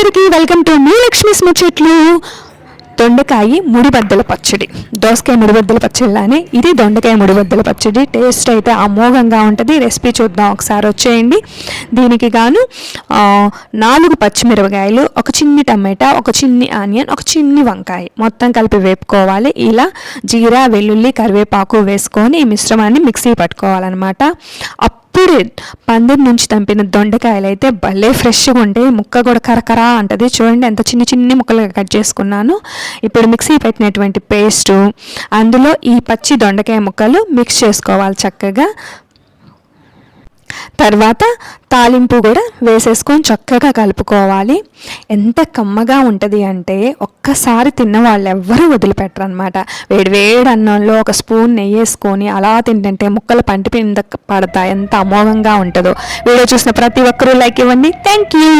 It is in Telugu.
అందరికీ వెల్కమ్ టు మీ లక్ష్మీస్ ముచ్చట్లు. దొండకాయ ముడిబద్దల పచ్చడి, దోసకాయ ముడిబద్దల పచ్చడిలానే ఇది దొండకాయ ముడిబద్దల పచ్చడి. టేస్ట్ అయితే అమోఘంగా ఉంటుంది. రెసిపీ చూద్దాం ఒకసారి, వచ్చేయండి. దీనికి గాను 4 పచ్చిమిరపకాయలు, ఒక చిన్ని టమాటా, ఒక చిన్ని ఆనియన్, ఒక చిన్ని వంకాయ మొత్తం కలిపి వేపుకోవాలి. ఇలా జీరా, వెల్లుల్లి, కరివేపాకు వేసుకొని ఈ మిశ్రమాన్ని మిక్సీ పట్టుకోవాలన్నమాట. అప్పుడే పందిరి నుంచి తంపిన దొండకాయలు అయితే భలే ఫ్రెష్గా ఉంటాయి. ముక్క కూడా కరకరా అంటది. చూడండి ఎంత చిన్ని ముక్కలుగా కట్ చేసుకున్నాను. ఇప్పుడు మిక్సీ పెట్టినటువంటి పేస్టు అందులో ఈ పచ్చి దొండకాయ ముక్కలు మిక్స్ చేసుకోవాలి చక్కగా. తర్వాత తాలింపు కూడా వేసేసుకొని చక్కగా కలుపుకోవాలి. ఎంత కమ్మగా ఉంటుంది అంటే ఒక్కసారి తిన్న వాళ్ళు ఎవ్వరూ వదిలిపెట్టరు అనమాట. వేడి అన్నంలో ఒక స్పూన్ నెయ్యి వేసుకొని అలా తింటుంటే ముక్కలు పంటి కింద పడతాయి. ఎంత అమోఘంగా ఉంటుందో. వీడియో చూసిన ప్రతి ఒక్కరూ లైక్ ఇవ్వండి. Thank you.